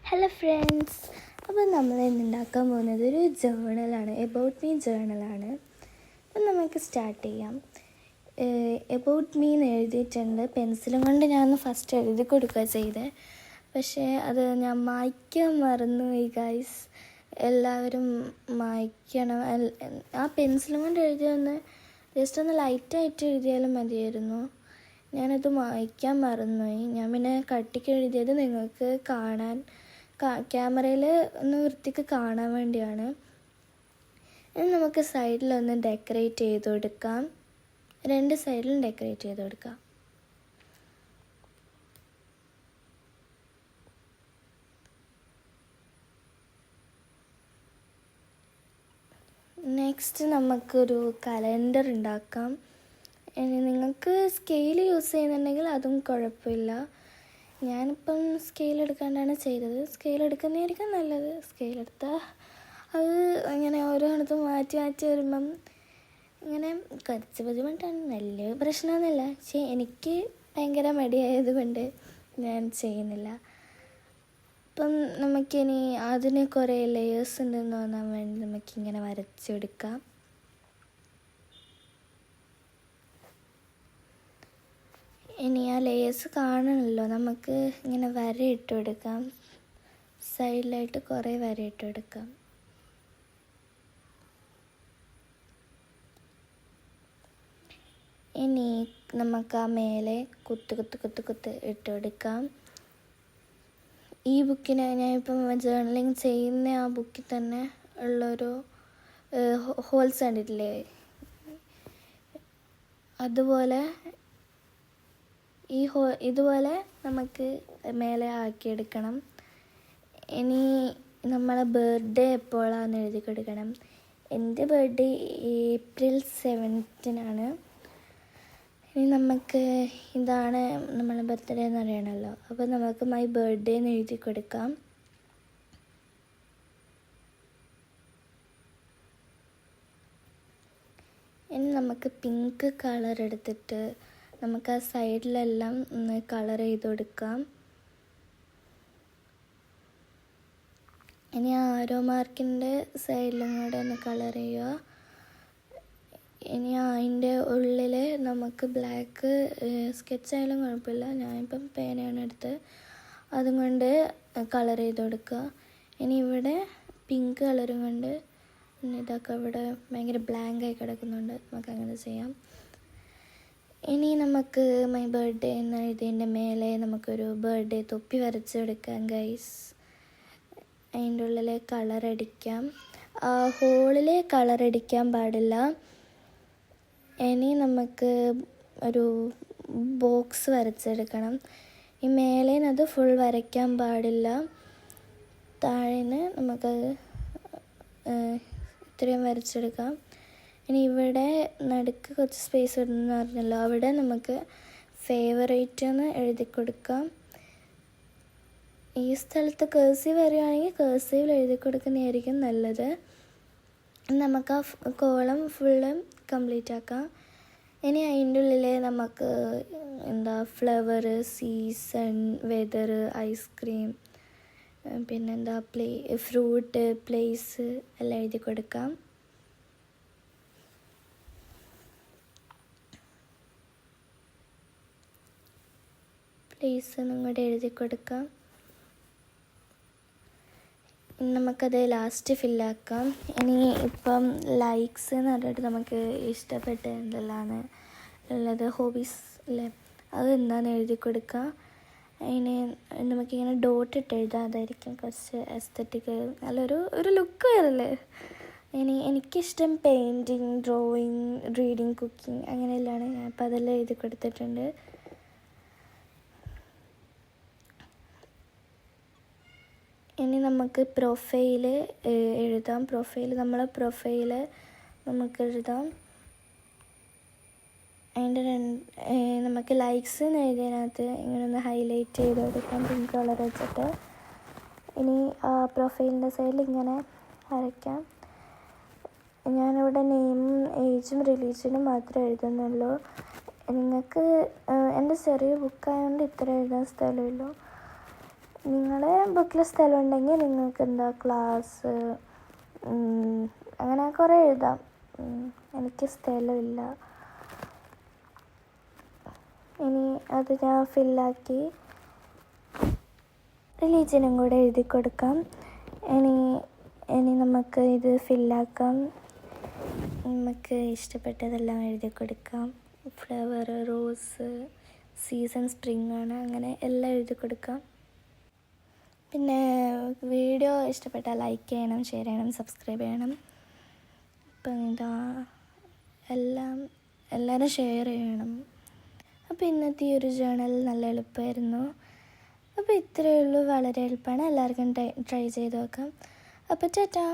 Hello friends, അപ്പോൾ നമ്മൾ ഇന്ന് ഉണ്ടാക്കാൻ പോകുന്നത് ഒരു ജേണലാണ്, എബൌട്ട് മീ ജേണലാണ്. അപ്പം നമുക്ക് സ്റ്റാർട്ട് ചെയ്യാം. എബൌട്ട് മീ എന്ന് എഴുതിയിട്ടുണ്ട്. പെൻസിലും കൊണ്ട് ഞാൻ ഫസ്റ്റ് എഴുതി കൊടുക്കുക ചെയ്തത്, പക്ഷേ അത് ഞാൻ മായ്ക്കാൻ മറന്നുപോയി ഗൈസ്. എല്ലാവരും മായ്ക്കണം. ആ പെൻസിലും കൊണ്ട് എഴുതിയൊന്ന് ജസ്റ്റ് ഒന്ന് ലൈറ്റായിട്ട് എഴുതിയാലും മതിയായിരുന്നു. ഞാനത് മായ്ക്കാൻ മറന്നുപോയി. ഞാൻ പിന്നെ കട്ടിക്ക് എഴുതിയത് നിങ്ങൾക്ക് കാണാൻ ക്യാമറയിൽ ഒന്ന് വൃത്തിക്ക് കാണാൻ വേണ്ടിയാണ്. ഇനി നമുക്ക് സൈഡിലൊന്ന് ഡെക്കറേറ്റ് ചെയ്ത് കൊടുക്കാം. രണ്ട് സൈഡിലും ഡെക്കറേറ്റ് ചെയ്ത് കൊടുക്കാം. നെക്സ്റ്റ് നമുക്കൊരു കലണ്ടർ ഉണ്ടാക്കാം. ഇനി നിങ്ങൾക്ക് സ്കെയിൽ യൂസ് ചെയ്യുന്നുണ്ടെങ്കിൽ അതും കുഴപ്പമില്ല. ഞാനിപ്പം സ്കെയിൽ എടുക്കാണ്ടാണ് ചെയ്തത്. സ്കെയിൽ എടുക്കുന്നതായിരിക്കും നല്ലത്. സ്കെയിലെടുത്താൽ അത് അങ്ങനെ ഓരോന്നിടത്തും മാറ്റി മാറ്റി വരുമ്പം ഇങ്ങനെ കുറച്ച് ബുദ്ധിമുട്ടാണ്. വലിയ പ്രശ്നമൊന്നുമില്ല, പക്ഷേ എനിക്ക് ഭയങ്കര മടിയായതുകൊണ്ട് ഞാൻ ചെയ്യുന്നില്ല. അപ്പം നമുക്കിനി അതിന് കുറേ ലെയേഴ്സ് ഉണ്ടെന്ന് തോന്നാൻ വേണ്ടി നമുക്കിങ്ങനെ വരച്ചെടുക്കാം. ഇനി ആ ലേയേഴ്സ് കാണണമല്ലോ, നമുക്ക് ഇങ്ങനെ വര ഇട്ട് കൊടുക്കാം. സൈഡിലായിട്ട് കുറേ വര ഇട്ട് കൊടുക്കാം. ഇനി നമുക്ക് ആ മേലെ കുത്ത് ഇട്ട് കൊടുക്കാം. ഈ ബുക്കിന് ഞാനിപ്പം ജേർണലിങ് ചെയ്യുന്ന ആ ബുക്കിൽ തന്നെ ഉള്ളൊരു ഹോൾസ് കണ്ടിട്ടില്ലേ, അതുപോലെ ഇതുപോലെ നമുക്ക് മേലെ ആക്കിയെടുക്കണം. ഇനി നമ്മളെ ബർത്ത്ഡേ എപ്പോഴാണെന്ന് എഴുതി കൊടുക്കണം. എൻ്റെ ബർത്ത്ഡേ April 7th. ഇനി നമുക്ക് ഇതാണ് നമ്മളെ ബർത്ത്ഡേ എന്ന് പറയണമല്ലോ, അപ്പോൾ നമുക്ക് മൈ ബർത്ത്ഡേ എന്ന് എഴുതി കൊടുക്കാം. ഇനി നമുക്ക് പിങ്ക് കളർ എടുത്തിട്ട് നമുക്ക് ആ സൈഡിലെല്ലാം ഒന്ന് കളർ ചെയ്ത് കൊടുക്കാം. ഇനി ആരോ മാർക്കിൻ്റെ സൈഡിലും കൂടെ ഒന്ന് കളർ ചെയ്യുക. ഇനി അതിൻ്റെ ഉള്ളിൽ നമുക്ക് ബ്ലാക്ക് സ്കെച്ചായാലും കുഴപ്പമില്ല, ഞാനിപ്പം പേനയാണ് എടുത്ത് അതും കൊണ്ട് കളർ ചെയ്ത് കൊടുക്കുക. ഇനി ഇവിടെ പിങ്ക് കളറും കൊണ്ട് ഇതൊക്കെ ഇവിടെ ഭയങ്കര ബ്ലാങ്കായി കിടക്കുന്നുണ്ട്, നമുക്ക് അങ്ങനെ ചെയ്യാം. ഇനി നമുക്ക് മൈ ബർത്ത്ഡേ എന്ന് എഴുതിയതിൻ്റെ മേലെ നമുക്കൊരു ബർത്ത്ഡേ തൊപ്പി വരച്ചെടുക്കാം ഗൈസ്. അതിൻ്റെ ഉള്ളിൽ കളറടിക്കാം. ഹോളിൽ കളറടിക്കാൻ പാടില്ല. ഇനി നമുക്ക് ഒരു ബോക്സ് വരച്ചെടുക്കണം. ഈ മേലേന്ന് അത് ഫുൾ വരയ്ക്കാൻ പാടില്ല. താഴേന്ന് നമുക്കത് ഇത്രയും വരച്ചെടുക്കാം. ഇനി ഇവിടെ നടുക്ക് കുറച്ച് സ്പേസ് ഇടുന്നെന്ന് പറഞ്ഞല്ലോ, അവിടെ നമുക്ക് ഫേവറേറ്റ് എന്ന് എഴുതി കൊടുക്കാം. ഈ സ്ഥലത്ത് കേഴ്സീവ് വരികയാണെങ്കിൽ കേഴ്സീവിൽ എഴുതി കൊടുക്കുന്നതായിരിക്കും നല്ലത്. നമുക്ക് ആ കോളം ഫുള്ള് കംപ്ലീറ്റ് ആക്കാം. ഇനി അതിൻ്റെ ഉള്ളിൽ നമുക്ക് ഫ്ലവർ, സീസൺ, വെതർ, ഐസ്ക്രീം, പിന്നെന്താ ഫ്രൂട്ട്, പ്ലേസ് എല്ലാം എഴുതി കൊടുക്കാം. പ്ലേസ് ഒന്നും കൂടെ എഴുതി കൊടുക്കാം. നമുക്കത് ലാസ്റ്റ് ഫില്ലാക്കാം. ഇനി ഇപ്പം ലൈക്സ് എന്ന് പറഞ്ഞിട്ട് നമുക്ക് ഇഷ്ടപ്പെട്ട എന്തെല്ലാമാണ് ഉള്ളത്, ഹോബീസ് അല്ലേ, അത് എന്താണെന്ന് എഴുതി കൊടുക്കുക. അതിന് നമുക്കിങ്ങനെ ഡോട്ട് ഇട്ട് എഴുതാം, അതായിരിക്കും കുറച്ച് എസ്തറ്റിക്, നല്ലൊരു ലുക്ക് വരല്ലേ. ഇനി എനിക്കിഷ്ടം പെയിൻറ്റിങ്, ഡ്രോയിങ്, റീഡിങ്, കുക്കിംഗ് അങ്ങനെയെല്ലാം. ഞാൻ അപ്പോൾ അതെല്ലാം എഴുതി കൊടുത്തിട്ടുണ്ട്. ഇനി നമുക്ക് പ്രൊഫൈൽ എഴുതാം. നമ്മളെ പ്രൊഫൈൽ നമുക്ക് എഴുതാം. അതിൻ്റെ നമുക്ക് ലൈക്സ് എന്ന് എഴുതിയതിനകത്ത് ഇങ്ങനെ ഒന്ന് ഹൈലൈറ്റ് ചെയ്ത് കൊടുക്കാം പിങ്ക് കളർ വെച്ചിട്ട്. ഇനി പ്രൊഫൈലിൻ്റെ സൈഡിൽ ഇങ്ങനെ വരയ്ക്കാം. ഞാനിവിടെ നെയിമും ഏജും റിലീജിയനും മാത്രമേ എഴുതുന്നുള്ളൂ. നിങ്ങൾക്ക് എൻ്റെ ചെറിയ ബുക്കായതുകൊണ്ട് ഇത്ര എഴുതാൻ സ്ഥലമില്ല. നിങ്ങളുടെ ബുക്കിൽ സ്ഥലം ഉണ്ടെങ്കിൽ നിങ്ങൾക്ക് എന്താ ക്ലാസ് അങ്ങനെ കുറേ എഴുതാം. എനിക്ക് സ്ഥലമില്ല. ഇനി അത് ഞാൻ ഫില്ലാക്കി റിലീജിയനും കൂടെ എഴുതി കൊടുക്കാം. ഇനി നമുക്ക് ഇത് ഫില്ലാക്കാം. നമുക്ക് ഇഷ്ടപ്പെട്ടതെല്ലാം എഴുതി കൊടുക്കാം. ഫ്ലവർ, റോസ്, സീസൺ സ്പ്രിംഗ് ആണ്, അങ്ങനെ എല്ലാം എഴുതി കൊടുക്കാം. പിന്നെ വീഡിയോ ഇഷ്ടപ്പെട്ടാൽ ലൈക്ക് ചെയ്യണം, ഷെയർ ചെയ്യണം, സബ്സ്ക്രൈബ് ചെയ്യണം. അപ്പം എല്ലാവരും ഷെയർ ചെയ്യണം. അപ്പോൾ ഇന്നത്തെ ഈ ഒരു ജേണൽ നല്ല എളുപ്പമായിരുന്നു. അപ്പോൾ ഇത്രയേ ഉള്ളൂ, വളരെ എളുപ്പമാണ്. എല്ലാവർക്കും ട്രൈ ചെയ്ത് നോക്കാം. അപ്പോൾ ടാറ്റാ.